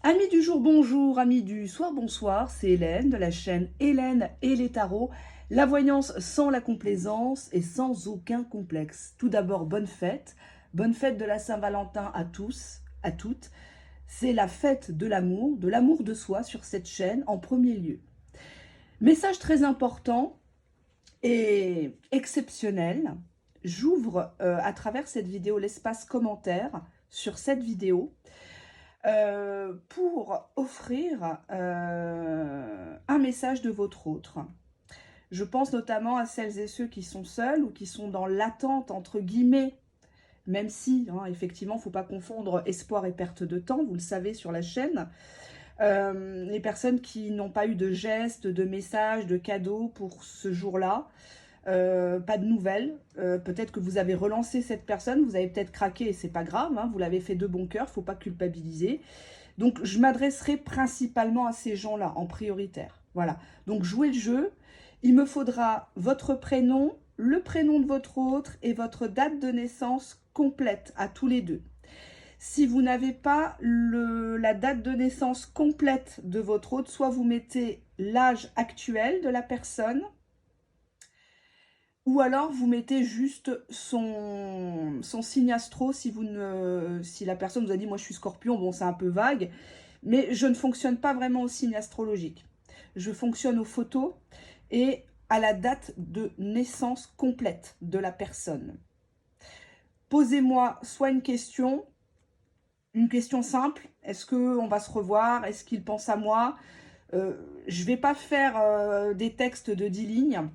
Amis du jour, bonjour, amis du soir, bonsoir, c'est Hélène de la chaîne Hélène et les tarots, la voyance sans la complaisance et sans aucun complexe. Tout d'abord, bonne fête de la Saint-Valentin à tous, à toutes. C'est la fête de l'amour de soi sur cette chaîne en premier lieu. Message très important et exceptionnel, j'ouvre à travers cette vidéo l'espace commentaire sur cette vidéo pour offrir un message de votre autre. Je pense notamment à celles et ceux qui sont seuls ou qui sont dans l'attente, entre guillemets, même si, effectivement, il ne faut pas confondre espoir et perte de temps, vous le savez sur la chaîne. Les personnes qui n'ont pas eu de gestes, de messages, de cadeaux pour ce jour-là, pas de nouvelles, peut-être que vous avez relancé cette personne, vous avez peut-être craqué et c'est pas grave, vous l'avez fait de bon cœur, faut pas culpabiliser. Donc je m'adresserai principalement à ces gens-là en prioritaire. Voilà, donc jouez le jeu, il me faudra votre prénom, le prénom de votre autre et votre date de naissance complète à tous les deux. Si vous n'avez pas la date de naissance complète de votre autre, soit vous mettez l'âge actuel de la personne, ou alors vous mettez juste son signe astro si la personne vous a dit moi je suis Scorpion, bon c'est un peu vague, mais je ne fonctionne pas vraiment au signe astrologique. Je fonctionne aux photos et à la date de naissance complète de la personne. Posez-moi soit une question simple, est-ce qu'on va se revoir, est-ce qu'il pense à moi? Je ne vais pas faire des textes de 10 lignes,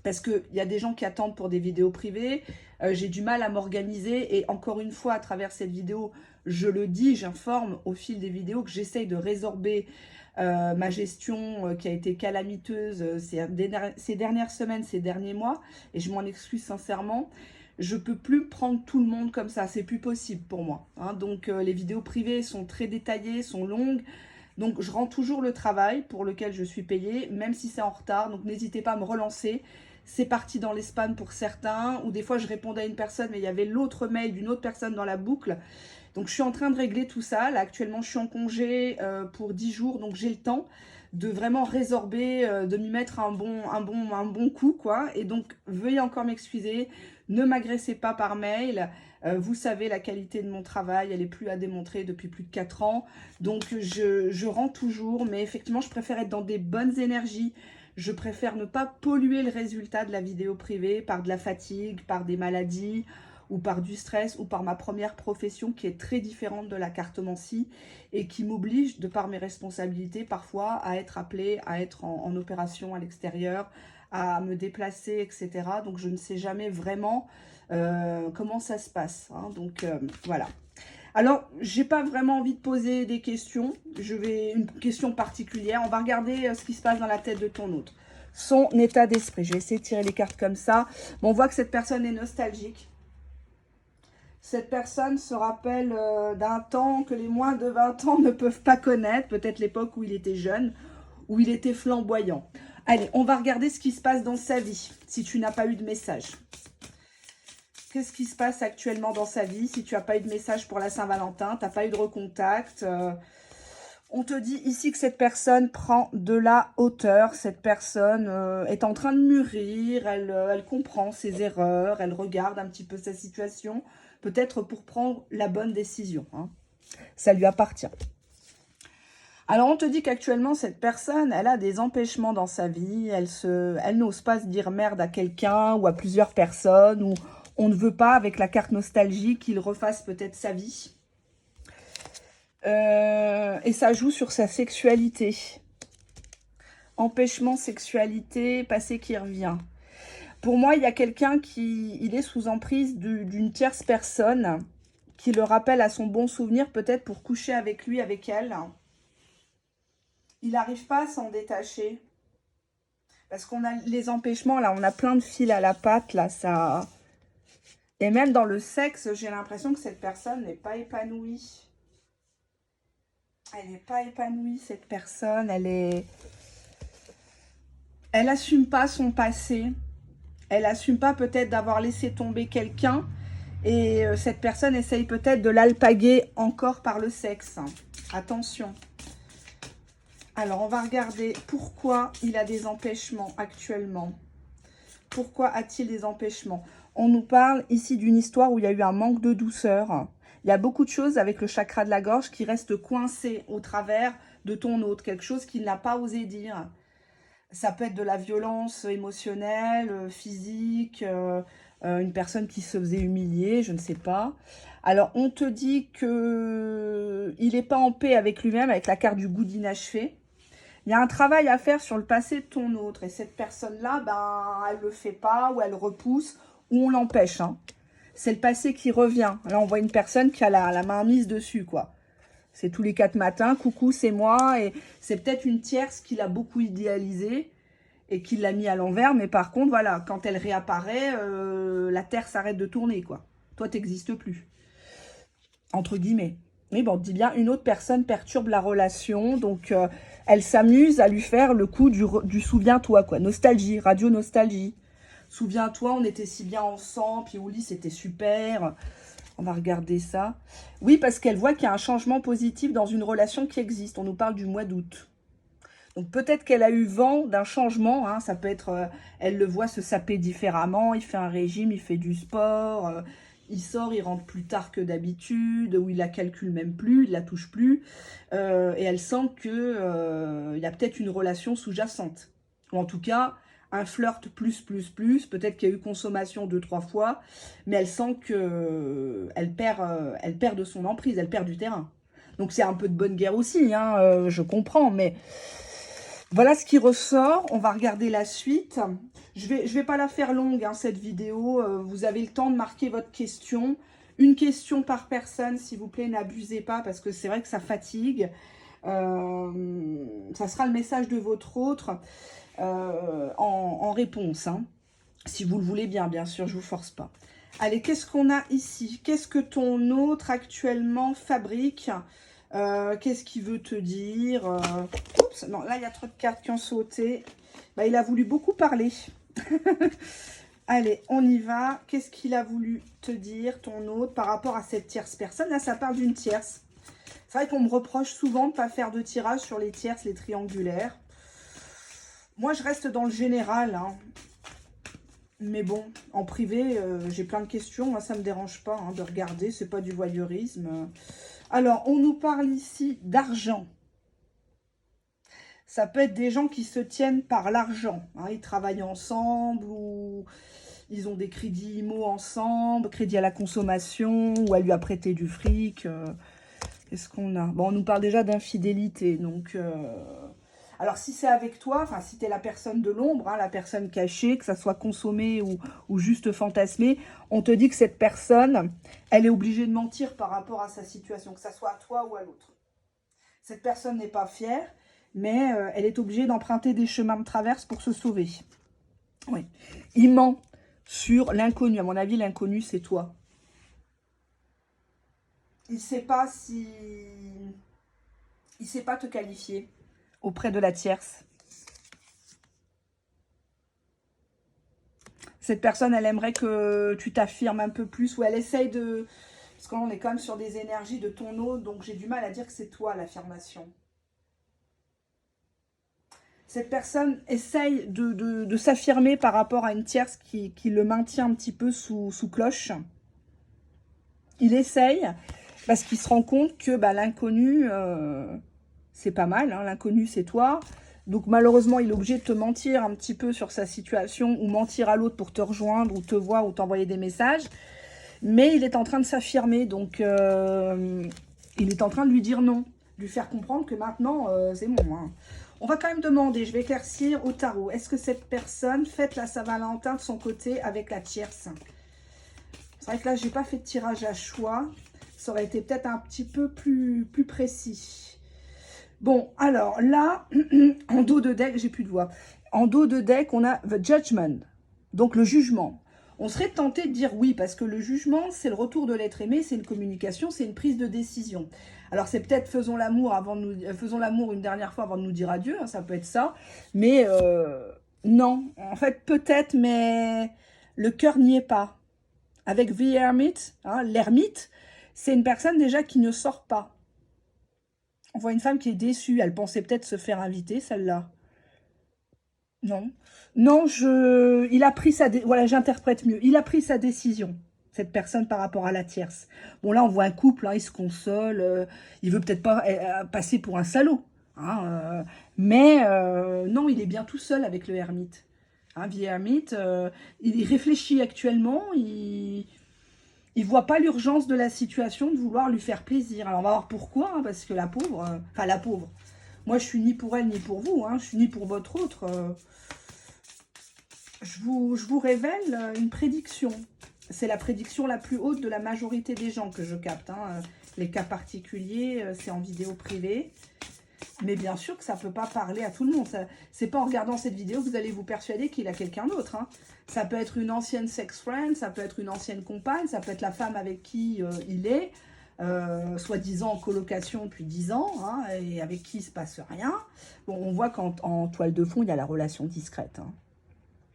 parce qu'il y a des gens qui attendent pour des vidéos privées, j'ai du mal à m'organiser, et encore une fois, à travers cette vidéo, je le dis, j'informe au fil des vidéos que j'essaye de résorber ma gestion qui a été calamiteuse ces dernières semaines, ces derniers mois, et je m'en excuse sincèrement. Je peux plus prendre tout le monde comme ça, c'est plus possible pour moi. Donc les vidéos privées sont très détaillées, sont longues, donc je rends toujours le travail pour lequel je suis payée, même si c'est en retard, donc n'hésitez pas à me relancer. C'est parti dans les spams pour certains, ou des fois je répondais à une personne, mais il y avait l'autre mail d'une autre personne dans la boucle. Donc je suis en train de régler tout ça. Là actuellement je suis en congé pour 10 jours, donc j'ai le temps de vraiment résorber, de m'y mettre un bon coup, quoi. Et donc veuillez encore m'excuser, ne m'agressez pas par mail. Vous savez, la qualité de mon travail, elle est plus à démontrer depuis plus de 4 ans. Donc je rends toujours, mais effectivement je préfère être dans des bonnes énergies. Je préfère ne pas polluer le résultat de la vidéo privée par de la fatigue, par des maladies, ou par du stress, ou par ma première profession qui est très différente de la cartomancie et qui m'oblige, de par mes responsabilités, parfois à être appelée, à être en opération à l'extérieur, à me déplacer, etc. Donc je ne sais jamais vraiment comment ça se passe. Donc voilà. Alors, j'ai pas vraiment envie de poser des questions. Une question particulière. On va regarder ce qui se passe dans la tête de ton autre. Son état d'esprit. Je vais essayer de tirer les cartes comme ça. Bon, on voit que cette personne est nostalgique. Cette personne se rappelle d'un temps que les moins de 20 ans ne peuvent pas connaître. Peut-être l'époque où il était jeune, où il était flamboyant. Allez, on va regarder ce qui se passe dans sa vie, si tu n'as pas eu de message. Qu'est-ce qui se passe actuellement dans sa vie si tu n'as pas eu de message pour la Saint-Valentin, tu n'as pas eu de recontact. On te dit ici que cette personne prend de la hauteur. Cette personne est en train de mûrir, elle comprend ses erreurs, elle regarde un petit peu sa situation, peut-être pour prendre la bonne décision. Ça lui appartient. Alors, on te dit qu'actuellement, cette personne, elle a des empêchements dans sa vie. Elle n'ose pas se dire merde à quelqu'un ou à plusieurs personnes, ou on ne veut pas, avec la carte nostalgie, qu'il refasse peut-être sa vie. Et ça joue sur sa sexualité. Empêchement, sexualité, passé qui revient. Pour moi, il y a quelqu'un il est sous emprise d'une tierce personne qui le rappelle à son bon souvenir, peut-être pour coucher avec lui, avec elle. Il n'arrive pas à s'en détacher. Parce qu'on a les empêchements, là, on a plein de fils à la patte, là, ça... Et même dans le sexe, j'ai l'impression que cette personne n'est pas épanouie. Elle n'est pas épanouie, cette personne. Elle assume pas son passé. Elle assume pas peut-être d'avoir laissé tomber quelqu'un Et cette personne essaye peut-être de l'alpaguer encore par le sexe. Attention. Alors, on va regarder pourquoi il a des empêchements actuellement. Pourquoi a-t-il des empêchements? On nous parle ici d'une histoire où il y a eu un manque de douceur. Il y a beaucoup de choses avec le chakra de la gorge qui restent coincées au travers de ton autre. Quelque chose qu'il n'a pas osé dire. Ça peut être de la violence émotionnelle, physique, une personne qui se faisait humilier, je ne sais pas. Alors, on te dit qu'il n'est pas en paix avec lui-même, avec la carte du goût d'inachevé. Il y a un travail à faire sur le passé de ton autre. Et cette personne-là, ben, elle ne le fait pas, ou elle repousse, ou on l'empêche. Hein. C'est le passé qui revient. Là, on voit une personne qui a la main mise dessus, quoi. C'est tous les 4 matins, coucou, c'est moi. Et c'est peut-être une tierce qui l'a beaucoup idéalisée et qui l'a mis à l'envers. Mais par contre, voilà, quand elle réapparaît, la Terre s'arrête de tourner, quoi. Toi, tu n'existes plus. Entre guillemets. Mais bon, on dit bien, une autre personne perturbe la relation. Donc, elle s'amuse à lui faire le coup du souviens-toi, quoi. Nostalgie, radio nostalgie. Souviens-toi, on était si bien ensemble, puis au lit, c'était super. On va regarder ça. Oui, parce qu'elle voit qu'il y a un changement positif dans une relation qui existe. On nous parle du mois d'août. Donc peut-être qu'elle a eu vent d'un changement. Hein. Ça peut être, elle le voit se saper différemment. Il fait un régime, il fait du sport. Il sort, il rentre plus tard que d'habitude. Ou il la calcule même plus, il la touche plus. Et elle sent que il y a peut-être une relation sous-jacente. Ou en tout cas, un flirt plus. Peut-être qu'il y a eu consommation 2-3 fois. Mais elle sent que elle perd de son emprise, elle perd du terrain. Donc c'est un peu de bonne guerre aussi, hein, je comprends. Mais voilà ce qui ressort. On va regarder la suite. Je vais pas la faire longue, hein, cette vidéo. Vous avez le temps de marquer votre question. Une question par personne, s'il vous plaît, n'abusez pas parce que c'est vrai que ça fatigue. Ça sera le message de votre autre en réponse. Hein. Si vous le voulez bien sûr, je vous force pas. Allez, qu'est-ce qu'on a ici? Qu'est-ce que ton autre actuellement fabrique? Qu'est-ce qu'il veut te dire? Oups, non, là, il y a trop de cartes qui ont sauté. Bah, il a voulu beaucoup parler. Allez, on y va. Qu'est-ce qu'il a voulu te dire, ton autre, par rapport à cette tierce personne? Là, ça parle d'une tierce. C'est vrai qu'on me reproche souvent de ne pas faire de tirage sur les tierces, les triangulaires. Moi, je reste dans le général. Hein. Mais bon, en privé, j'ai plein de questions. Moi, ça ne me dérange pas hein, de regarder. C'est pas du voyeurisme. Alors, on nous parle ici d'argent. Ça peut être des gens qui se tiennent par l'argent. Hein, ils travaillent ensemble ou ils ont des crédits IMO ensemble, crédit à la consommation ou elle lui a prêté du fric. Qu'est-ce qu'on a? Bon, on nous parle déjà d'infidélité. Donc, alors si c'est avec toi, enfin si tu es la personne de l'ombre, hein, la personne cachée, que ça soit consommée ou juste fantasmée, on te dit que cette personne, elle est obligée de mentir par rapport à sa situation, que ça soit à toi ou à l'autre. Cette personne n'est pas fière, mais elle est obligée d'emprunter des chemins de traverse pour se sauver. Oui. Il ment sur l'inconnu. À mon avis, l'inconnu, c'est toi. Il ne sait pas si... Il ne sait pas te qualifier auprès de la tierce. Cette personne, elle aimerait que tu t'affirmes un peu plus ou elle essaye de... Parce qu'on est quand même sur des énergies de ton autre, donc j'ai du mal à dire que c'est toi l'affirmation. Cette personne essaye de s'affirmer par rapport à une tierce qui le maintient un petit peu sous cloche. Il essaye parce qu'il se rend compte que bah, l'inconnu, c'est pas mal. Hein, l'inconnu, c'est toi. Donc malheureusement, il est obligé de te mentir un petit peu sur sa situation ou mentir à l'autre pour te rejoindre ou te voir ou t'envoyer des messages. Mais il est en train de s'affirmer. Donc il est en train de lui dire non. Lui faire comprendre que maintenant, c'est bon. Hein. On va quand même demander, je vais éclaircir au tarot. Est-ce que cette personne fête la Saint-Valentin de son côté avec la tierce? C'est vrai que là, je n'ai pas fait de tirage à choix. Ça aurait été peut-être un petit peu plus précis. Bon, alors là, en dos de deck, j'ai plus de voix. En dos de deck, on a The Judgment, donc le jugement. On serait tenté de dire oui, parce que le jugement, c'est le retour de l'être aimé, c'est une communication, c'est une prise de décision. Alors, c'est peut-être faisons l'amour une dernière fois avant de nous dire adieu, hein, ça peut être ça. Mais non, en fait, peut-être, mais le cœur n'y est pas. avec The Hermit, hein, l'ermite, c'est une personne déjà qui ne sort pas. On voit une femme qui est déçue. Elle pensait peut-être se faire inviter, celle-là. Non. Non, il a pris voilà, j'interprète mieux. Il a pris sa décision, cette personne, par rapport à la tierce. Bon, là, on voit un couple, hein, il se console. Il veut peut-être pas passer pour un salaud. Hein, mais non, il est bien tout seul avec le ermite. Hein, The Hermit, il réfléchit actuellement. Il voit pas l'urgence de la situation de vouloir lui faire plaisir. Alors, on va voir pourquoi, hein, parce que la pauvre... Enfin, la pauvre. Moi, je suis ni pour elle, ni pour vous. Hein, je suis ni pour votre autre. Je vous révèle une prédiction. C'est la prédiction la plus haute de la majorité des gens que je capte. Hein. Les cas particuliers, c'est en vidéo privée. Mais bien sûr que ça ne peut pas parler à tout le monde. C'est pas en regardant cette vidéo que vous allez vous persuader qu'il a quelqu'un d'autre. Hein. Ça peut être une ancienne sex friend, ça peut être une ancienne compagne, ça peut être la femme avec qui il est, soi-disant en colocation depuis 10 ans, hein, et avec qui il ne se passe rien. Bon, on voit qu'en toile de fond, il y a la relation discrète. Hein.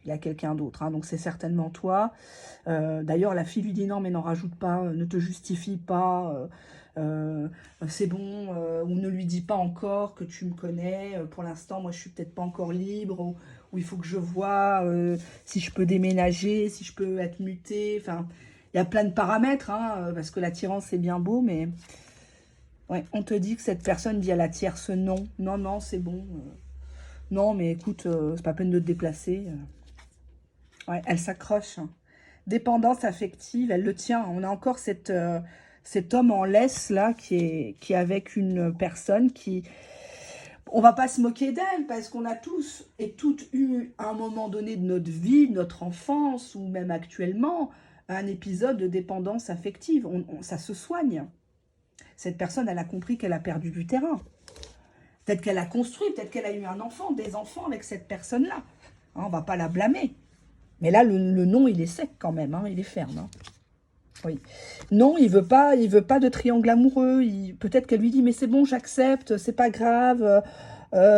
Il y a quelqu'un d'autre, hein, donc c'est certainement toi. D'ailleurs, la fille lui dit non, mais n'en rajoute pas, ne te justifie pas, c'est bon, ou ne lui dis pas encore que tu me connais. Pour l'instant, moi, je suis peut-être pas encore libre, ou il faut que je vois si je peux déménager, si je peux être mutée. Enfin, il y a plein de paramètres, hein, parce que l'attirance, c'est bien beau, mais ouais, on te dit que cette personne dit à la tierce non. Non, non, c'est bon. Non, mais écoute, c'est pas peine de te déplacer. Ouais, elle s'accroche. Hein. Dépendance affective, elle le tient. On a encore cet homme en laisse, là, qui est avec une personne qui... On va pas se moquer d'elle, parce qu'on a tous et toutes eu, à un moment donné de notre vie, de notre enfance, ou même actuellement, un épisode de dépendance affective. Ça se soigne. Cette personne, elle a compris qu'elle a perdu du terrain. Peut-être qu'elle a construit, peut-être qu'elle a eu un enfant, des enfants avec cette personne-là. Hein, on va pas la blâmer. Mais là, le non, il est sec quand même, hein, il est ferme. Hein. Oui. Non, il veut pas de triangle amoureux. Peut-être qu'elle lui dit, mais c'est bon, j'accepte, c'est pas grave,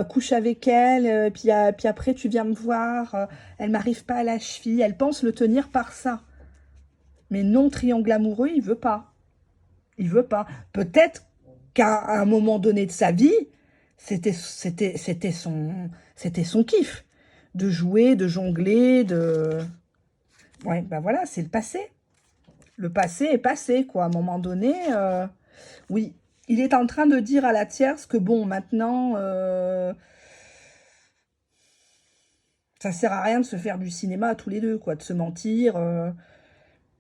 couche avec elle, puis après tu viens me voir, elle m'arrive pas à la cheville. Elle pense le tenir par ça. Mais non, triangle amoureux, il veut pas. Il veut pas. Peut-être qu'à un moment donné de sa vie, c'était son kiff. De jouer, de jongler, de... Ouais, ben voilà, c'est le passé. Le passé est passé, quoi. À un moment donné, oui, il est en train de dire à la tierce que, bon, maintenant, ça sert à rien de se faire du cinéma tous les deux, quoi. De se mentir.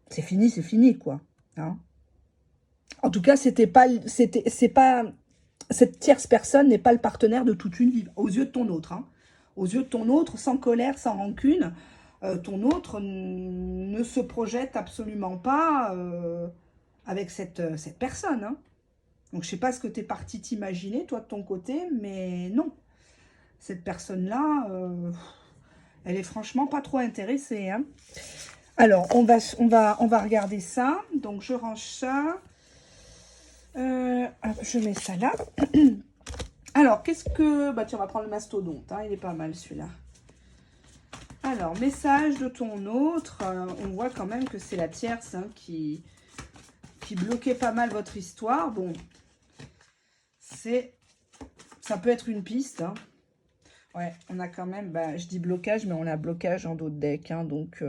C'est fini, quoi. Hein. En tout cas, c'est pas... Cette tierce personne n'est pas le partenaire de toute une vie, aux yeux de ton autre, hein. Aux yeux de ton autre, sans colère, sans rancune, ton autre ne se projette absolument pas avec cette personne. Hein. Donc, je ne sais pas ce que tu es parti t'imaginer, toi, de ton côté, mais non. Cette personne-là, elle est franchement pas trop intéressée. Hein. Alors, on va regarder ça. Donc, je range ça. Je mets ça là. Alors, qu'est-ce que... Bah tiens, on va prendre le mastodonte, hein, il est pas mal celui-là. Alors, message de ton autre. On voit quand même que c'est la tierce hein, qui bloquait pas mal votre histoire. Bon, ça peut être une piste. Hein. Ouais, on a quand même... Bah, je dis blocage, mais on a blocage en d'autres decks. Hein, donc,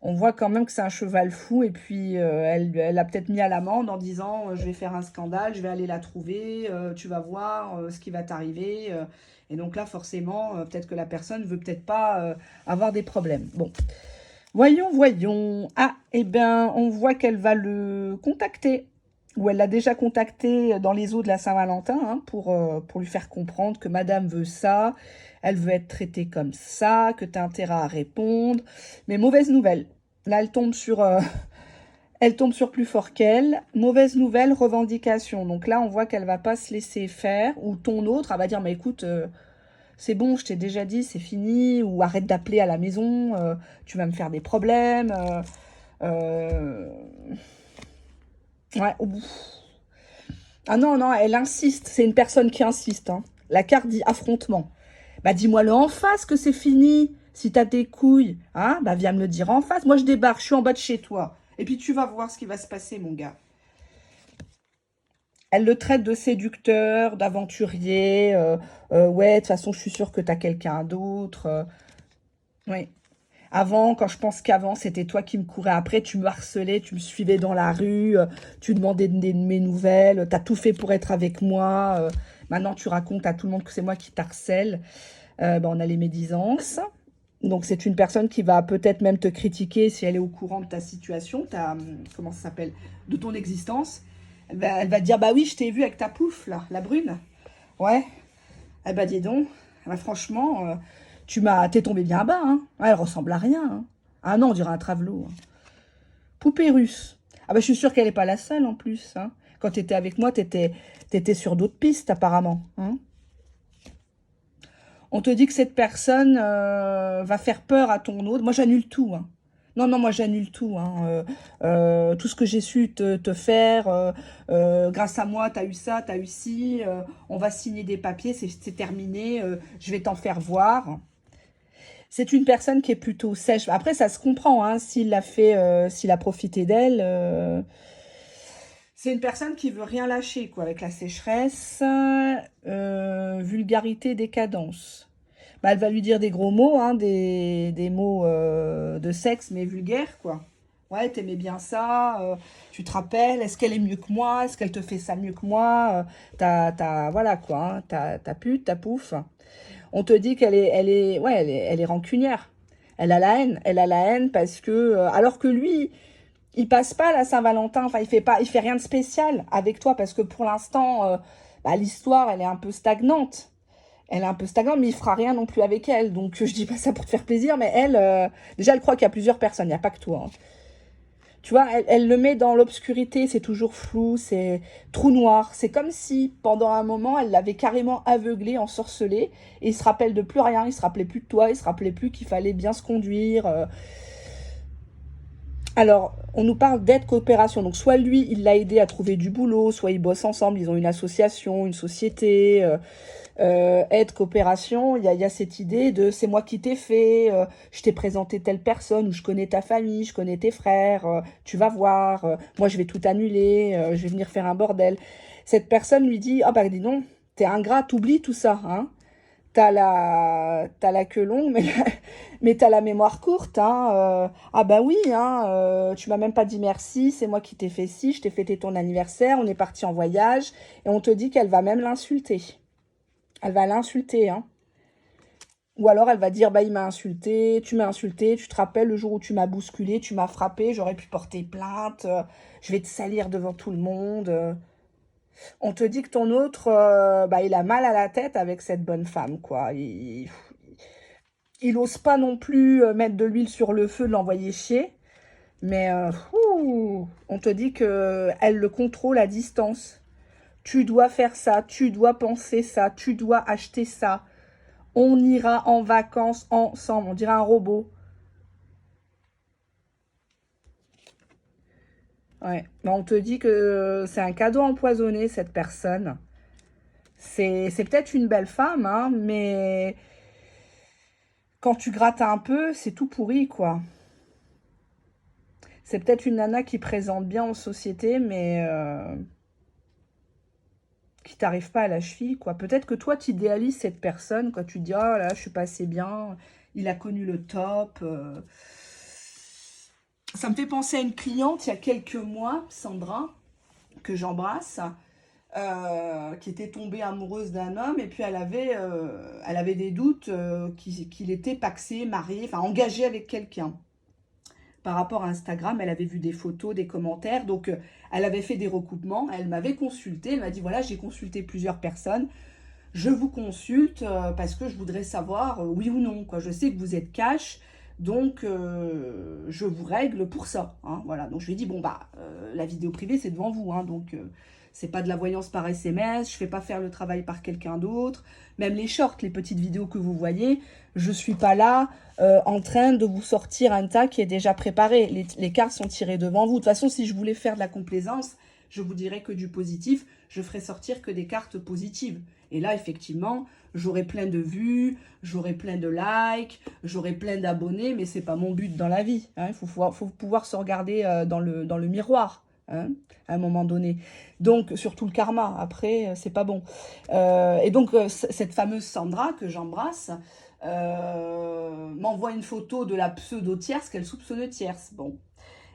on voit quand même que c'est un cheval fou. Et puis, elle a peut-être mis à l'amende en disant je vais faire un scandale, je vais aller la trouver, tu vas voir ce qui va t'arriver. Et donc là, forcément, peut-être que la personne ne veut peut-être pas avoir des problèmes. Bon, voyons. Ah, eh bien, on voit qu'elle va le contacter. Ou elle l'a déjà contacté dans les eaux de la Saint-Valentin hein, pour lui faire comprendre que madame veut ça, elle veut être traitée comme ça, que tu as intérêt à répondre. Mais mauvaise nouvelle. Là, elle tombe sur plus fort qu'elle. Mauvaise nouvelle, revendication. Donc là, on voit qu'elle va pas se laisser faire. Ou ton autre, elle va dire, mais écoute, c'est bon, je t'ai déjà dit, c'est fini. Ou arrête d'appeler à la maison, tu vas me faire des problèmes. Ouais, au bout. Ah non, elle insiste. C'est une personne qui insiste. Hein. La carte dit affrontement. Bah dis-moi-le en face que c'est fini. Si tu as des couilles, hein, bah viens me le dire en face. Moi, je débarque, je suis en bas de chez toi. Et puis, tu vas voir ce qui va se passer, mon gars. Elle le traite de séducteur, d'aventurier. Ouais, de toute façon, je suis sûre que tu as quelqu'un d'autre. Oui. Avant, quand je pense qu'avant, c'était toi qui me courais après, tu me harcelais, tu me suivais dans la rue, tu demandais de mes nouvelles, tu as tout fait pour être avec moi. Maintenant, tu racontes à tout le monde que c'est moi qui t'harcèle. On a les médisances. Donc, c'est une personne qui va peut-être même te critiquer si elle est au courant de ta situation, comment ça s'appelle, de ton existence. Elle va dire, bah oui, je t'ai vu avec ta pouffe, là, la brune. Ouais. Eh ben, dis donc, bah, franchement, t'es tombé bien bas, hein. Ouais, elle ressemble à rien, hein. Ah non, on dirait un travelot, hein. Poupée russe. Ah bah, je suis sûre qu'elle n'est pas la seule, en plus, hein. Quand tu étais avec moi, t'étais sur d'autres pistes, apparemment, hein. On te dit que cette personne va faire peur à ton autre. Moi, j'annule tout, hein. Non, non, moi, j'annule tout, hein. Tout ce que j'ai su te faire, grâce à moi, tu as eu ça, tu as eu ci, on va signer des papiers, c'est terminé, je vais t'en faire voir. C'est une personne qui est plutôt sèche. Après, ça se comprend, hein, s'il a profité d'elle. C'est une personne qui veut rien lâcher, quoi, avec la sécheresse, vulgarité, décadence. Bah, elle va lui dire des gros mots, hein, des mots de sexe, mais vulgaires, quoi. Ouais, t'aimais bien ça, tu te rappelles, est-ce qu'elle est mieux que moi, est-ce qu'elle te fait ça mieux que moi, voilà, quoi, hein, ta pute, ta pouffe. On te dit elle est rancunière. Elle a la haine parce que, alors que lui, il passe pas la Saint-Valentin, enfin il fait rien de spécial avec toi parce que pour l'instant, l'histoire elle est un peu stagnante. Elle est un peu stagnante, mais il fera rien non plus avec elle. Donc je dis pas ça pour te faire plaisir, mais elle, déjà elle croit qu'il y a plusieurs personnes, il n'y a pas que toi, hein. Tu vois, elle le met dans l'obscurité, c'est toujours flou, c'est trou noir. C'est comme si, pendant un moment, elle l'avait carrément aveuglé, ensorcelé, et il se rappelle de plus rien, il se rappelait plus de toi, il se rappelait plus qu'il fallait bien se conduire. Alors, on nous parle d'aide coopération. Donc, soit lui, il l'a aidé à trouver du boulot, soit ils bossent ensemble, ils ont une association, une société. Aide, coopération, il y a cette idée de c'est moi qui t'ai fait, je t'ai présenté telle personne, ou je connais ta famille, je connais tes frères, tu vas voir, moi je vais tout annuler, je vais venir faire un bordel. Cette personne lui dit, ah bah dis non, t'es ingrat, t'oublies tout ça, hein. T'as la queue longue, mais t'as la mémoire courte, hein. Ah bah oui, hein, tu m'as même pas dit merci, c'est moi qui t'ai fait ci, je t'ai fêté ton anniversaire, on est parti en voyage, et on te dit qu'elle va même l'insulter. Elle va l'insulter, hein. Ou alors elle va dire, bah il m'a insulté, tu m'as insulté, tu te rappelles le jour où tu m'as bousculé, tu m'as frappé, j'aurais pu porter plainte, je vais te salir devant tout le monde. On te dit que ton autre, il a mal à la tête avec cette bonne femme, quoi. Il ose pas non plus mettre de l'huile sur le feu, de l'envoyer chier. Mais on te dit que elle le contrôle à distance. Tu dois faire ça, tu dois penser ça, tu dois acheter ça. On ira en vacances ensemble. On dirait un robot. Ouais. Mais on te dit que c'est un cadeau empoisonné, cette personne. C'est peut-être une belle femme, hein, mais quand tu grattes un peu, c'est tout pourri, quoi. C'est peut-être une nana qui présente bien en société, mais qui t'arrive pas à la cheville, quoi. Peut-être que toi, tu idéalises cette personne, quoi. Tu te dis, oh là, je suis pas assez bien, il a connu le top. Ça me fait penser à une cliente il y a quelques mois, Sandra, que j'embrasse, qui était tombée amoureuse d'un homme, et puis elle avait des doutes qu'il était pacsé, marié, enfin engagé avec quelqu'un. Par rapport à Instagram, elle avait vu des photos, des commentaires, donc elle avait fait des recoupements, elle m'avait consulté, elle m'a dit, voilà, j'ai consulté plusieurs personnes, je vous consulte parce que je voudrais savoir oui ou non, quoi. Je sais que vous êtes cash, donc je vous règle pour ça, hein, voilà. Donc je lui ai dit, bon, la vidéo privée, c'est devant vous, hein, donc c'est pas de la voyance par SMS, je fais pas faire le travail par quelqu'un d'autre. Même les shorts, les petites vidéos que vous voyez, je suis pas là en train de vous sortir un tas qui est déjà préparé. Les cartes sont tirées devant vous. De toute façon, si je voulais faire de la complaisance, je vous dirai que du positif, je ferai sortir que des cartes positives. Et là, effectivement, j'aurai plein de vues, j'aurai plein de likes, j'aurai plein d'abonnés, mais c'est pas mon but dans la vie. Hein. Il faut pouvoir se regarder dans le miroir, hein, à un moment donné. Donc, surtout le karma, après, c'est pas bon. Et donc, cette fameuse Sandra, que j'embrasse, m'envoie une photo de la pseudo-tierce qu'elle soupçonne tierce. Bon.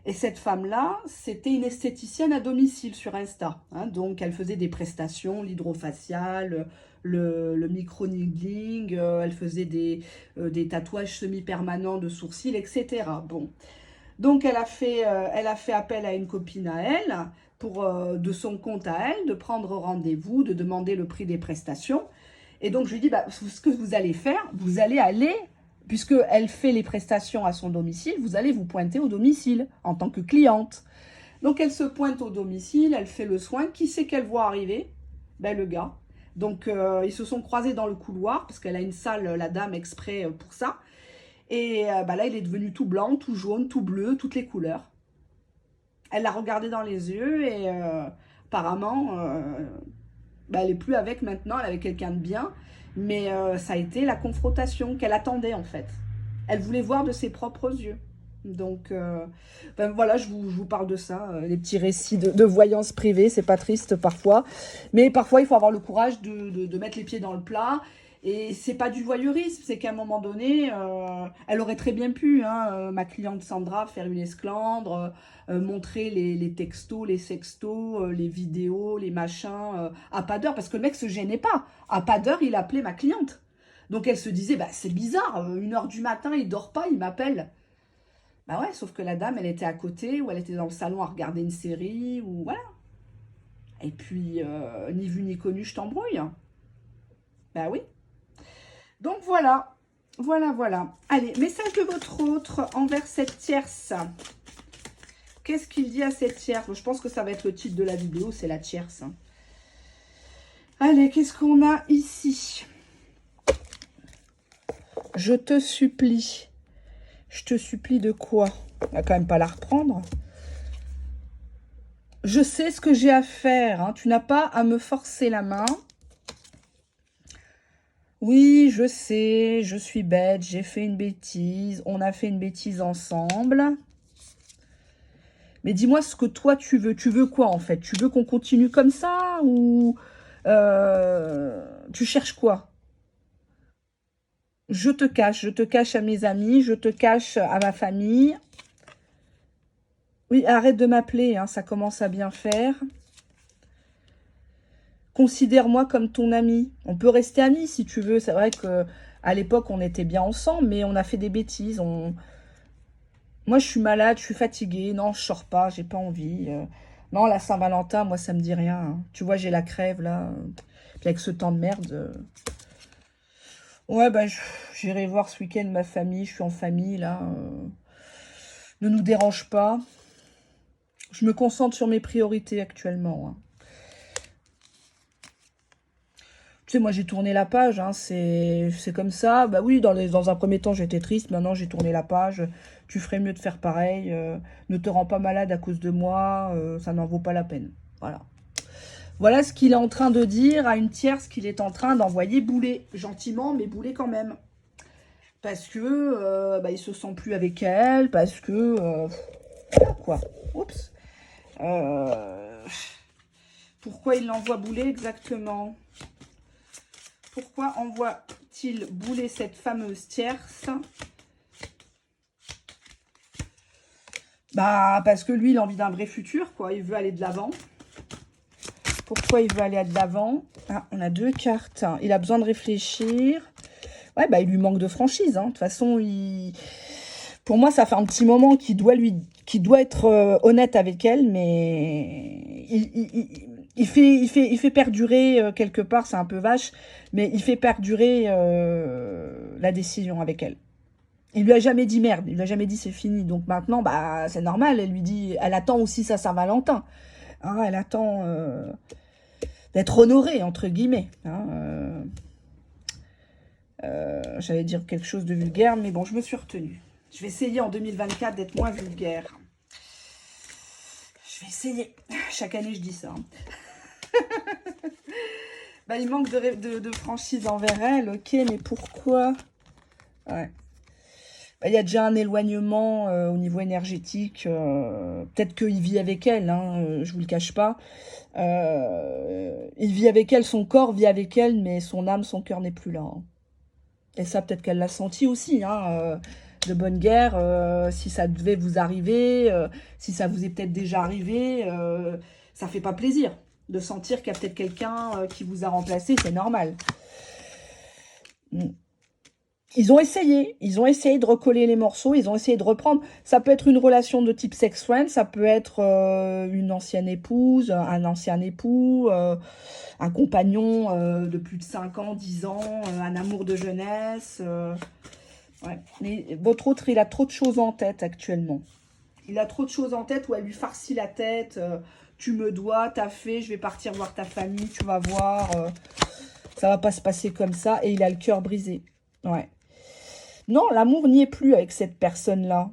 Et cette femme-là, c'était une esthéticienne à domicile sur Insta. Hein, donc, elle faisait des prestations, l'hydrofacial, le micro-needling, elle faisait des tatouages semi-permanents de sourcils, etc. Bon. Donc, elle a fait appel à une copine à elle, de son compte à elle, de prendre rendez-vous, de demander le prix des prestations. Et donc, je lui dis, bah, ce que vous allez faire, vous allez aller... Puisqu'elle fait les prestations à son domicile, vous allez vous pointer au domicile en tant que cliente. Donc, elle se pointe au domicile, elle fait le soin. Qui c'est qu'elle voit arriver? Ben, le gars. Donc, ils se sont croisés dans le couloir, parce qu'elle a une salle, la dame, exprès pour ça. Et ben là, il est devenu tout blanc, tout jaune, tout bleu, toutes les couleurs. Elle l'a regardé dans les yeux et apparemment, ben, elle n'est plus avec maintenant, elle est avec quelqu'un de bien. Mais ça a été la confrontation qu'elle attendait en fait. Elle voulait voir de ses propres yeux. Donc, ben voilà, je vous parle de ça, les petits récits de voyance privée, c'est pas triste parfois. Mais parfois, il faut avoir le courage de mettre les pieds dans le plat. Et c'est pas du voyeurisme, c'est qu'à un moment donné, elle aurait très bien pu, hein, ma cliente Sandra, faire une esclandre, montrer les textos, les sextos, les vidéos, les machins, à pas d'heure, parce que le mec se gênait pas. À pas d'heure, il appelait ma cliente. Donc elle se disait, bah, c'est bizarre, 1h du matin, il dort pas, il m'appelle. Bah ouais, sauf que la dame, elle était à côté, ou elle était dans le salon à regarder une série, ou voilà. Et puis, ni vu ni connu, je t'embrouille. Bah oui. Donc voilà, voilà. Allez, message de votre autre envers cette tierce. Qu'est-ce qu'il dit à cette tierce? Bon, je pense que ça va être le titre de la vidéo, c'est la tierce. Allez, qu'est-ce qu'on a ici? Je te supplie. Je te supplie de quoi? On va quand même pas la reprendre. Je sais ce que j'ai à faire. Hein. Tu n'as pas à me forcer la main. Oui, je sais, je suis bête, j'ai fait une bêtise, on a fait une bêtise ensemble. Mais dis-moi ce que toi tu veux. Tu veux quoi en fait? Tu veux qu'on continue comme ça ou tu cherches quoi? Je te cache à mes amis, je te cache à ma famille. Oui, arrête de m'appeler, hein, ça commence à bien faire. Considère-moi comme ton ami. On peut rester amis si tu veux. C'est vrai que à l'époque, on était bien ensemble, mais on a fait des bêtises. Moi, je suis malade, je suis fatiguée. Non, je sors pas, j'ai pas envie. Non, la Saint-Valentin, moi, ça me dit rien. Hein. Tu vois, j'ai la crève, là. Puis avec ce temps de merde. Ouais, bah, j'irai voir ce week-end ma famille. Je suis en famille, là. Ne nous dérange pas. Je me concentre sur mes priorités actuellement. Hein. Tu sais, moi, j'ai tourné la page, hein, c'est comme ça. Bah oui, dans un premier temps, j'étais triste. Maintenant, j'ai tourné la page. Tu ferais mieux de faire pareil. Ne te rends pas malade à cause de moi. Ça n'en vaut pas la peine. Voilà. Voilà ce qu'il est en train de dire à une tierce qu'il est en train d'envoyer bouler. Gentiment, mais bouler quand même. Parce que bah, il se sent plus avec elle. Parce que... voilà, quoi. Oups. Pourquoi il l'envoie bouler exactement? Pourquoi envoie-t-il bouler cette fameuse tierce? Bah, parce que lui, il a envie d'un vrai futur, quoi. Il veut aller de l'avant. Pourquoi il veut aller de l'avant? Ah, on a 2 cartes. Il a besoin de réfléchir. Ouais, bah, il lui manque de franchise. Hein. De toute façon, pour moi, ça fait un petit moment qu'il doit être honnête avec elle, mais il fait perdurer quelque part, c'est un peu vache, mais il fait perdurer la décision avec elle. Il lui a jamais dit merde, il lui a jamais dit c'est fini. Donc maintenant, bah c'est normal, elle attend aussi sa Saint-Valentin. Hein, elle attend d'être honorée, entre guillemets. Hein, j'allais dire quelque chose de vulgaire, mais bon, je me suis retenue. Je vais essayer en 2024 d'être moins vulgaire. Je vais essayer. Chaque année, je dis ça. Bah, il manque de franchise envers elle. Ok, mais pourquoi? Ouais. Bah, il y a déjà un éloignement au niveau énergétique. Peut-être qu'il vit avec elle, hein, je vous le cache pas. Il vit avec elle, son corps vit avec elle, mais son âme, son cœur n'est plus là, hein. Et ça, peut-être qu'elle l'a senti aussi, hein, de bonne guerre. Si ça devait vous arriver, si ça vous est peut-être déjà arrivé, ça fait pas plaisir de sentir qu'il y a peut-être quelqu'un qui vous a remplacé, c'est normal. Ils ont essayé de recoller les morceaux, ils ont essayé de reprendre. Ça peut être une relation de type sex friend, ça peut être une ancienne épouse, un ancien époux, un compagnon de plus de 5 ans, 10 ans, un amour de jeunesse. Ouais. Mais votre autre, il a trop de choses en tête actuellement. Il a trop de choses en tête où elle lui farcit la tête. Tu me dois, t'as fait, je vais partir voir ta famille, tu vas voir. Ça va pas se passer comme ça. Et il a le cœur brisé. Ouais. Non, l'amour n'y est plus avec cette personne-là.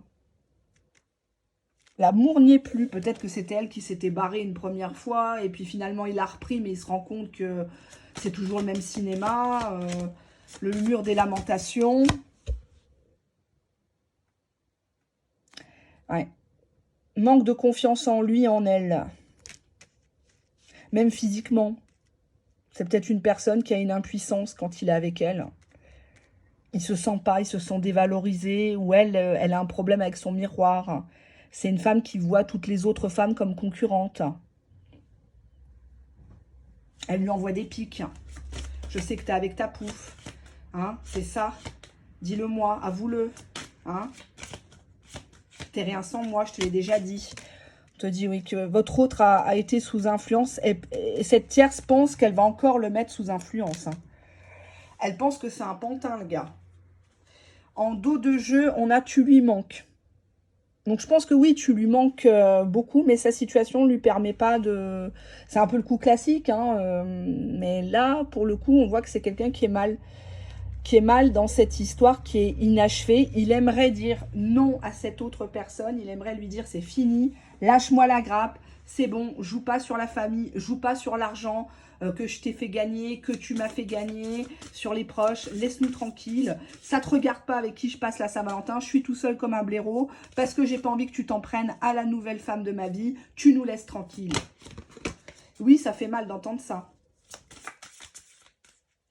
L'amour n'y est plus. Peut-être que c'était elle qui s'était barrée une première fois. Et puis finalement, il a repris, mais il se rend compte que c'est toujours le même cinéma. Le mur des lamentations. Ouais. Manque de confiance en lui, en elle. Même physiquement. C'est peut-être une personne qui a une impuissance quand il est avec elle. Il se sent pas, il se sent dévalorisé. Ou elle a un problème avec son miroir. C'est une femme qui voit toutes les autres femmes comme concurrentes. Elle lui envoie des pics. Je sais que tu es avec ta pouffe. Hein, c'est ça. Dis-le-moi, avoue-le. Hein, t'es rien sans moi, je te l'ai déjà dit. On te dit oui que votre autre a été sous influence. Et cette tierce pense qu'elle va encore le mettre sous influence. Hein. Elle pense que c'est un pantin, le gars. En dos de jeu, on a tu lui manques. Donc, je pense que oui, tu lui manques beaucoup, mais sa situation ne lui permet pas de... C'est un peu le coup classique, hein, mais là, pour le coup, on voit que c'est quelqu'un qui est mal dans cette histoire, qui est inachevée. Il aimerait dire non à cette autre personne, il aimerait lui dire c'est fini, lâche-moi la grappe, c'est bon, joue pas sur la famille, joue pas sur l'argent que je t'ai fait gagner, que tu m'as fait gagner, sur les proches, laisse-nous tranquille. Ça te regarde pas avec qui je passe la Saint-Valentin, je suis tout seul comme un blaireau, parce que j'ai pas envie que tu t'en prennes à la nouvelle femme de ma vie, tu nous laisses tranquille. Oui, ça fait mal d'entendre ça.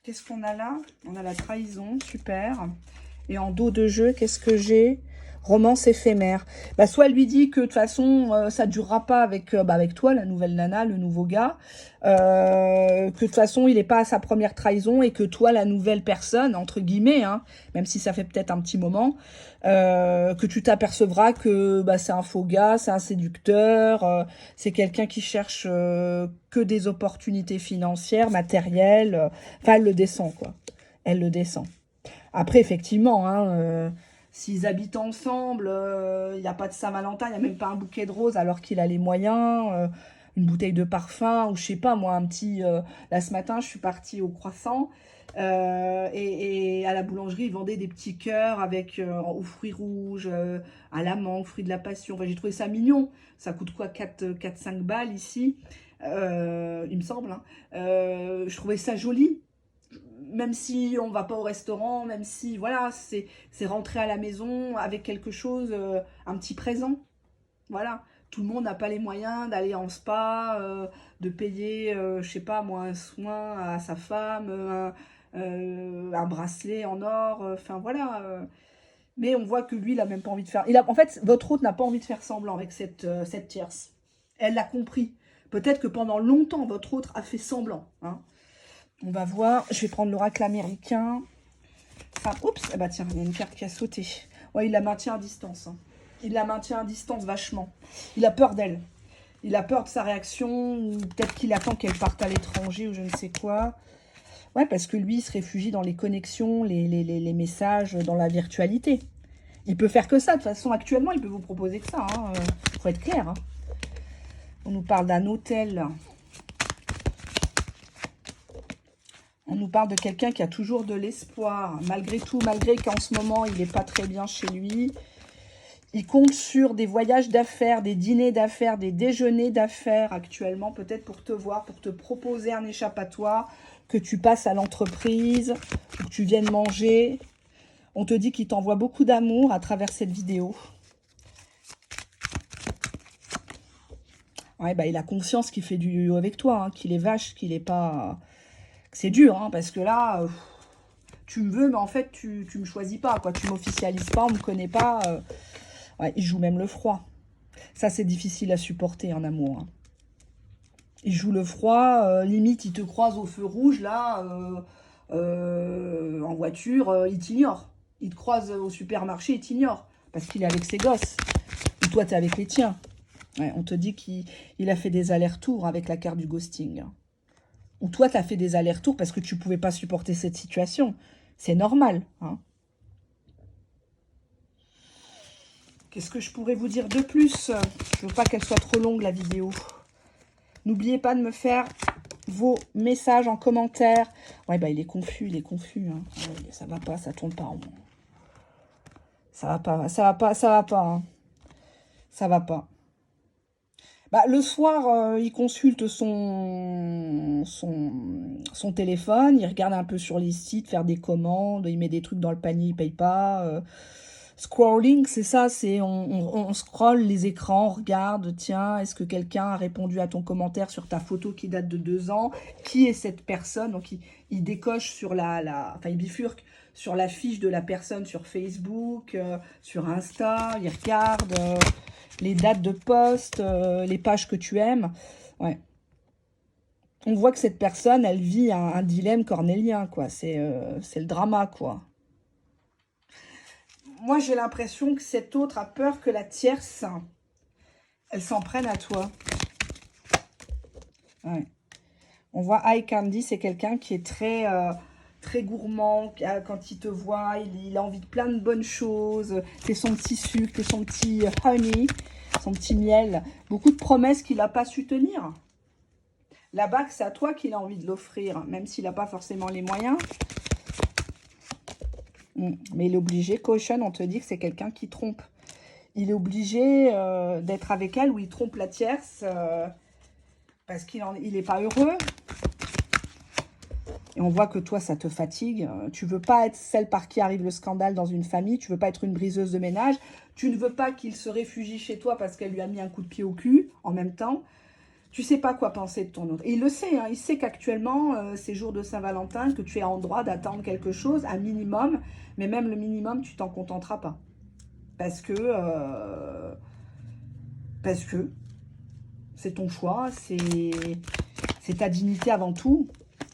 Qu'est-ce qu'on a là? On a la trahison, super. Et en dos de jeu, qu'est-ce que j'ai? Romance éphémère. Bah, soit elle lui dit que de toute façon, ça ne durera pas avec toi, la nouvelle nana, le nouveau gars. Que de toute façon, il n'est pas à sa première trahison et que toi, la nouvelle personne, entre guillemets, hein, même si ça fait peut-être un petit moment, que tu t'apercevras que bah, c'est un faux gars, c'est un séducteur, c'est quelqu'un qui cherche que des opportunités financières, matérielles. Enfin, elle le descend, quoi. Elle le descend. Après, effectivement, hein, s'ils habitent ensemble, il n'y a pas de Saint-Valentin, il n'y a même pas un bouquet de roses alors qu'il a les moyens, une bouteille de parfum, ou je sais pas, moi, un petit... là, ce matin, je suis partie au Croissant, et à la boulangerie, ils vendaient des petits cœurs avec aux fruits rouges, à la mangue, fruits de la passion. Enfin, j'ai trouvé ça mignon. Ça coûte quoi, 4-5 balles ici, il me semble. Hein. Je trouvais ça joli. Même si on va pas au restaurant, même si, voilà, c'est rentrer à la maison avec quelque chose, un petit présent. Voilà. Tout le monde n'a pas les moyens d'aller en spa, de payer, je sais pas moi, un soin à sa femme, un bracelet en or, enfin voilà. Mais on voit que lui, il a même pas envie de faire... En fait, votre hôte n'a pas envie de faire semblant avec cette tierce. Elle l'a compris. Peut-être que pendant longtemps, votre autre a fait semblant, hein. On va voir. Je vais prendre l'oracle américain. Enfin, oups. Ah bah tiens, il y a une carte qui a sauté. Ouais, il la maintient à distance. Hein. Il la maintient à distance vachement. Il a peur d'elle. Il a peur de sa réaction. Ou peut-être qu'il attend qu'elle parte à l'étranger ou je ne sais quoi. Ouais, parce que lui, il se réfugie dans les connexions, les messages, dans la virtualité. Il peut faire que ça. De toute façon, actuellement, il peut vous proposer que ça. Hein. Faut être clair. Hein. On nous parle d'un hôtel... On nous parle de quelqu'un qui a toujours de l'espoir. Malgré tout, malgré qu'en ce moment, il n'est pas très bien chez lui. Il compte sur des voyages d'affaires, des dîners d'affaires, des déjeuners d'affaires actuellement, peut-être pour te voir, pour te proposer un échappatoire, que tu passes à l'entreprise, que tu viennes manger. On te dit qu'il t'envoie beaucoup d'amour à travers cette vidéo. Ouais, bah, il a conscience qu'il fait du yo-yo avec toi, hein, qu'il est vache, qu'il est pas... C'est dur, hein, parce que là, tu me veux, mais en fait, tu me choisis pas, quoi. Tu m'officialises pas, on me connaît pas. Ouais, il joue même le froid. Ça, c'est difficile à supporter en amour. Hein. Il joue le froid, limite, il te croise au feu rouge, là, en voiture, il t'ignore. Il te croise au supermarché, il t'ignore, parce qu'il est avec ses gosses. Ou toi, tu es avec les tiens. Ouais, on te dit qu'il a fait des allers-retours avec la carte du ghosting. Ou toi, tu as fait des allers-retours parce que tu ne pouvais pas supporter cette situation. C'est normal. Hein. Qu'est-ce que je pourrais vous dire de plus? Je ne veux pas qu'elle soit trop longue, la vidéo. N'oubliez pas de me faire vos messages en commentaire. Ouais, bah il est confus, il est confus. Hein. Ouais, ça va pas, ça tourne pas en rond. Ça va pas, ça va pas, ça va pas. Hein. Ça va pas. Bah, le soir, il consulte son téléphone, il regarde un peu sur les sites, faire des commandes, il met des trucs dans le panier, il paye pas. Scrolling, c'est ça, c'est on scrolle les écrans, on regarde, tiens, est-ce que quelqu'un a répondu à ton commentaire sur ta photo qui date de 2 ans? Qui est cette personne? Donc, il décoche sur enfin, il bifurque sur la fiche de la personne sur Facebook, sur Insta, il regarde... les dates de poste, les pages que tu aimes. Ouais. On voit que cette personne, elle vit un dilemme cornélien, quoi. C'est le drama, quoi. Moi, j'ai l'impression que cet autre a peur que la tierce, elle s'en prenne à toi. Ouais. On voit Eye Candy, c'est quelqu'un qui est très gourmand. Quand il te voit, il a envie de plein de bonnes choses. C'est son petit sucre, son petit honey, son petit miel. Beaucoup de promesses qu'il n'a pas su tenir. La bague, c'est à toi qu'il a envie de l'offrir, même s'il n'a pas forcément les moyens. Mais il est obligé. Caution, on te dit que c'est quelqu'un qui trompe. Il est obligé d'être avec elle ou il trompe la tierce parce qu'il n'est pas heureux. Et on voit que toi, ça te fatigue. Tu veux pas être celle par qui arrive le scandale dans une famille. Tu veux pas être une briseuse de ménage. Tu ne veux pas qu'il se réfugie chez toi parce qu'elle lui a mis un coup de pied au cul en même temps. Tu sais pas quoi penser de ton autre. Et il le sait. Hein, il sait qu'actuellement, c'est jour de Saint-Valentin, que tu es en droit d'attendre quelque chose, un minimum. Mais même le minimum, tu t'en contenteras pas. Parce que c'est ton choix. C'est ta dignité avant tout.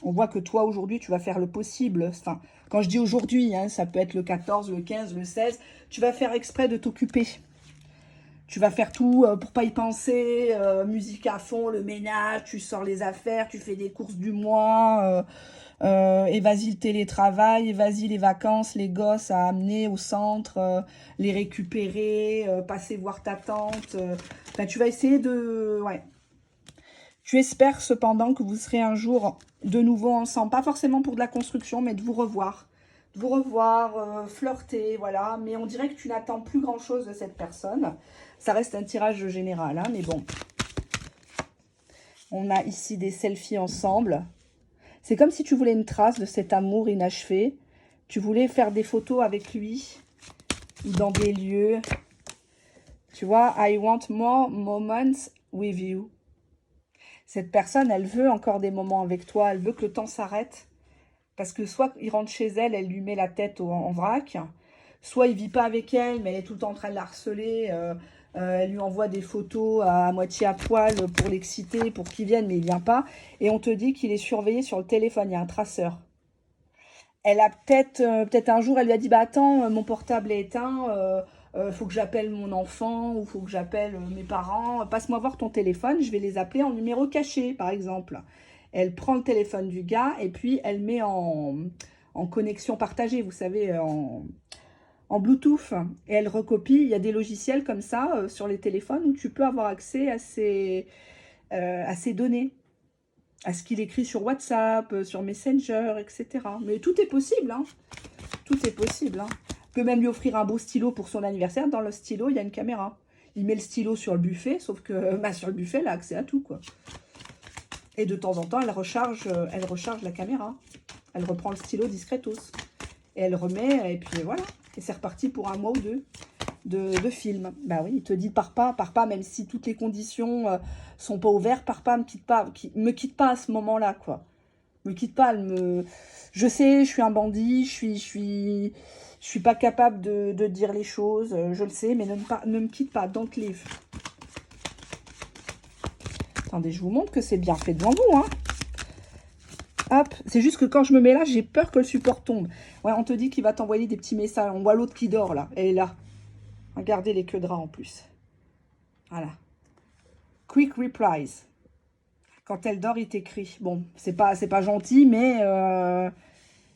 On voit que toi, aujourd'hui, tu vas faire le possible. Enfin, quand je dis aujourd'hui, hein, ça peut être le 14, le 15, le 16. Tu vas faire exprès de t'occuper. Tu vas faire tout pour pas y penser. Musique à fond, le ménage, tu sors les affaires, tu fais des courses du mois. Et vas-y le télétravail, et vas-y les vacances, les gosses à amener au centre, les récupérer, passer voir ta tante. Enfin, tu vas essayer de... Ouais. Tu espères cependant que vous serez un jour de nouveau ensemble. Pas forcément pour de la construction, mais de vous revoir. De vous revoir, flirter, voilà. Mais on dirait que tu n'attends plus grand-chose de cette personne. Ça reste un tirage général, hein, mais bon. On a ici des selfies ensemble. C'est comme si tu voulais une trace de cet amour inachevé. Tu voulais faire des photos avec lui dans des lieux. Tu vois, I want more moments with you. Cette personne, elle veut encore des moments avec toi. Elle veut que le temps s'arrête. Parce que soit il rentre chez elle, elle lui met la tête en vrac. Soit il vit pas avec elle, mais elle est tout le temps en train de la harceler. Elle lui envoie des photos à moitié à poil pour l'exciter, pour qu'il vienne, mais il vient pas. Et on te dit qu'il est surveillé sur le téléphone. Il y a un traceur. Elle a peut-être un jour, elle lui a dit, bah attends, mon portable est éteint. Faut que j'appelle mon enfant ou faut que j'appelle mes parents. Passe-moi voir ton téléphone, je vais les appeler en numéro caché, par exemple. Elle prend le téléphone du gars et puis elle met en connexion partagée, vous savez, en Bluetooth. Et elle recopie. Il y a des logiciels comme ça sur les téléphones où tu peux avoir accès à ces données, à ce qu'il écrit sur WhatsApp, sur Messenger, etc. Mais tout est possible, hein. Tout est possible, hein. peut même lui offrir un beau stylo pour son anniversaire. Dans le stylo, il y a une caméra. Il met le stylo sur le buffet, sauf que bah, sur le buffet, elle a accès à tout, quoi. Et de temps en temps, elle recharge la caméra. Elle reprend le stylo discretos. Et elle remet, et puis voilà. Et c'est reparti pour un mois ou deux de film. Bah oui, il te dit pars pas, même si toutes les conditions sont pas ouvertes, pars pas, me quitte pas à ce moment-là, quoi. Me quitte pas, je sais, je suis un bandit, je suis pas capable de dire les choses, je le sais, mais ne me quitte pas, don't leave. Attendez, je vous montre que c'est bien fait devant vous, hein. Hop, c'est juste que quand je me mets là, j'ai peur que le support tombe. Ouais, on te dit qu'il va t'envoyer des petits messages. On voit l'autre qui dort, là. Elle est là. Regardez les queues de rats, en plus. Voilà. Quick replies. Quand elle dort, il t'écrit. Bon, c'est pas gentil, mais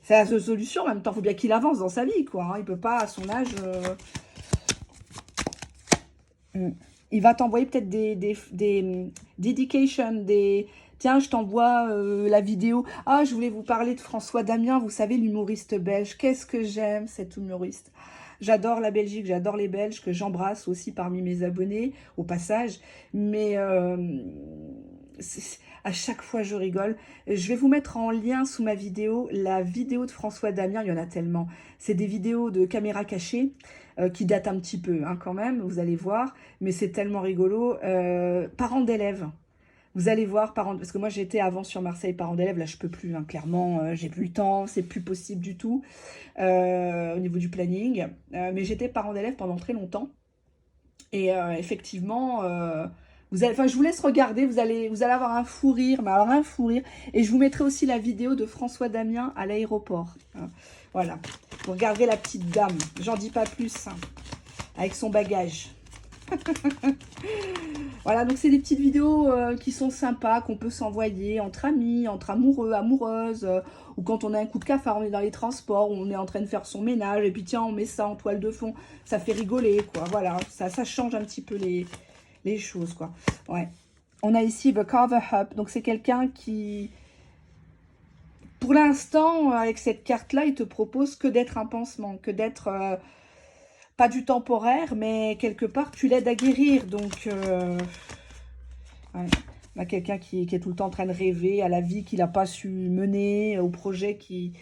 c'est la seule solution. En même temps, il faut bien qu'il avance dans sa vie, quoi. Hein. Il peut pas, à son âge... Il va t'envoyer peut-être des dedications, des... Tiens, je t'envoie la vidéo. Ah, je voulais vous parler de François Damien, vous savez, l'humoriste belge. Qu'est-ce que j'aime, cet humoriste. J'adore la Belgique, j'adore les Belges, que j'embrasse aussi parmi mes abonnés, au passage. Mais à chaque fois, je rigole. Je vais vous mettre en lien sous ma vidéo, la vidéo de François Damien, il y en a tellement. C'est des vidéos de caméra cachée qui datent un petit peu, hein, quand même, vous allez voir. Mais c'est tellement rigolo. Parents d'élèves. Vous allez voir, parce que moi j'étais avant sur Marseille, parents d'élèves, là je peux plus, hein, clairement, j'ai plus le temps, c'est plus possible du tout au niveau du planning. Mais j'étais parent d'élèves pendant très longtemps. Et effectivement, je vous laisse regarder, vous allez avoir un fou rire, mais alors un fou rire. Et je vous mettrai aussi la vidéo de François Damien à l'aéroport. Hein. Voilà, vous regarderez la petite dame, j'en dis pas plus, hein, avec son bagage. Voilà, donc c'est des petites vidéos qui sont sympas, qu'on peut s'envoyer entre amis, entre amoureux, amoureuses, ou quand on a un coup de cafard, on est dans les transports, on est en train de faire son ménage, et puis tiens, on met ça en toile de fond, ça fait rigoler, quoi, voilà, ça change un petit peu les choses, quoi. Ouais. On a ici The Cover Up, donc c'est quelqu'un qui, pour l'instant, avec cette carte-là, il te propose que d'être un pansement, que d'être... pas du temporaire, mais quelque part, tu l'aides à guérir. Donc, ouais. On a quelqu'un qui est tout le temps en train de rêver à la vie qu'il n'a pas su mener, aux projets qui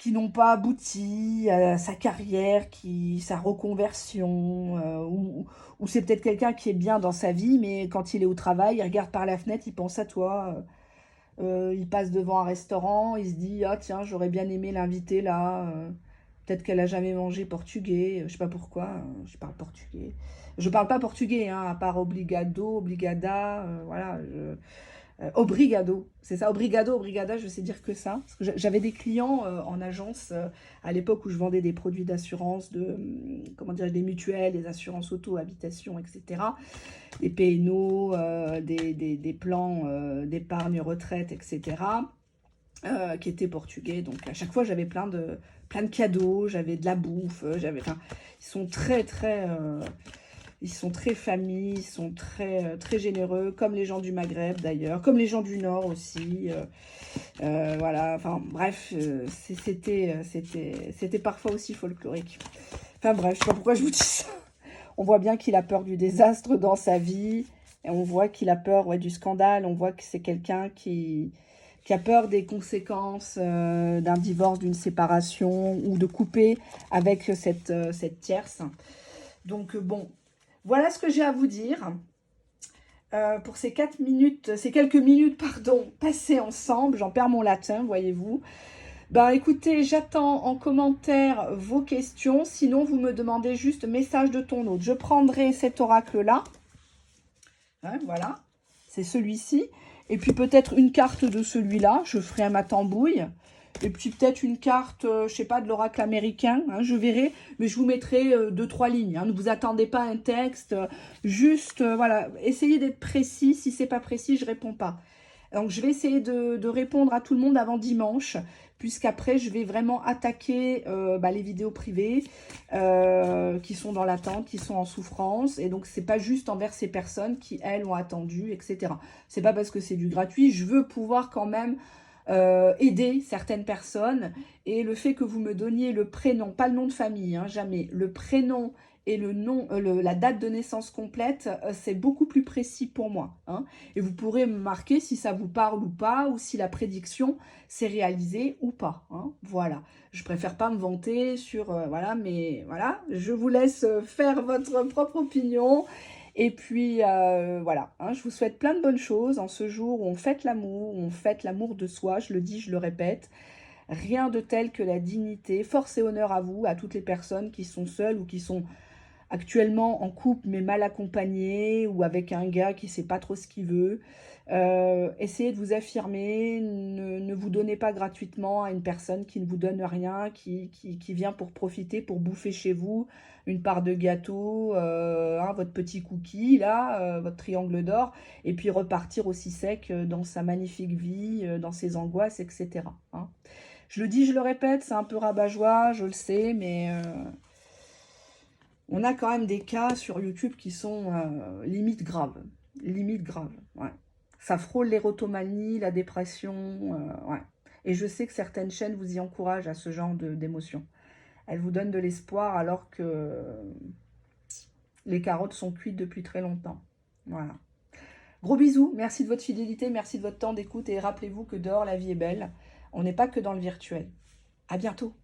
n'ont pas abouti, à sa carrière, sa reconversion, ou c'est peut-être quelqu'un qui est bien dans sa vie, mais quand il est au travail, il regarde par la fenêtre, il pense à toi. Il passe devant un restaurant, il se dit « Ah tiens, j'aurais bien aimé l'inviter là. Peut-être qu'elle a jamais mangé portugais. Je sais pas pourquoi. Je parle portugais. Je parle pas portugais, hein, à part obrigado, obrigada. Voilà. Obrigado. C'est ça, obrigado, obrigada. Je sais dire que ça. Parce que j'avais des clients en agence à l'époque où je vendais des produits d'assurance, comment dire, des mutuelles, des assurances auto, habitation, etc. Des PNO, des plans d'épargne retraite, etc. Qui étaient portugais. Donc à chaque fois, j'avais plein de cadeaux, j'avais de la bouffe, enfin, ils sont ils sont très familles, ils sont très généreux, comme les gens du Maghreb d'ailleurs, comme les gens du Nord aussi. Voilà, enfin bref, c'était parfois aussi folklorique. Enfin bref, je sais pas pourquoi je vous dis ça. On voit bien qu'il a peur du désastre dans sa vie, et on voit qu'il a peur du scandale, on voit que c'est quelqu'un qui a peur des conséquences d'un divorce, d'une séparation, ou de couper avec cette tierce. Donc bon, voilà ce que j'ai à vous dire pour ces quelques minutes, pardon, passées ensemble. J'en perds mon latin, voyez-vous. Ben écoutez, j'attends en commentaire vos questions. Sinon, vous me demandez juste message de ton hôte. Je prendrai cet oracle-là. Hein, voilà, c'est celui-ci. Et puis peut-être une carte de celui-là. Je ferai un matambouille. Et puis peut-être une carte, je sais pas, de l'oracle américain. Hein, je verrai. Mais je vous mettrai 2-3 lignes. Hein, ne vous attendez pas à un texte. Juste, voilà. Essayez d'être précis. Si c'est pas précis, je réponds pas. Donc je vais essayer de répondre à tout le monde avant dimanche. Puisqu'après, je vais vraiment attaquer les vidéos privées qui sont dans l'attente, qui sont en souffrance. Et donc, c'est pas juste envers ces personnes qui, elles, ont attendu, etc. C'est pas parce que c'est du gratuit. Je veux pouvoir quand même aider certaines personnes. Et le fait que vous me donniez le prénom, pas le nom de famille, hein, jamais, le prénom et le nom, la date de naissance complète, c'est beaucoup plus précis pour moi. Hein. Et vous pourrez me marquer si ça vous parle ou pas, ou si la prédiction s'est réalisée ou pas. Hein. Voilà. Je préfère pas me vanter sur... voilà, mais voilà, je vous laisse faire votre propre opinion. Et puis, voilà, hein, je vous souhaite plein de bonnes choses en ce jour où on fête l'amour de soi, je le dis, je le répète. Rien de tel que la dignité. Force et honneur à vous, à toutes les personnes qui sont seules ou qui sont actuellement en couple mais mal accompagnées ou avec un gars qui ne sait pas trop ce qu'il veut. Essayez de vous affirmer, ne vous donnez pas gratuitement à une personne qui ne vous donne rien, qui vient pour profiter, pour bouffer chez vous une part de gâteau, hein, votre petit cookie, là, votre triangle d'or, et puis repartir aussi sec dans sa magnifique vie, dans ses angoisses, etc. Hein. Je le dis, je le répète, c'est un peu rabat-joie, je le sais, mais on a quand même des cas sur YouTube qui sont limite graves. Limite graves, ouais. Ça frôle l'érotomanie, la dépression, ouais. Et je sais que certaines chaînes vous y encouragent à ce genre d'émotions. Elles vous donnent de l'espoir alors que les carottes sont cuites depuis très longtemps. Voilà. Gros bisous, merci de votre fidélité, merci de votre temps d'écoute et rappelez-vous que dehors la vie est belle. On n'est pas que dans le virtuel. À bientôt.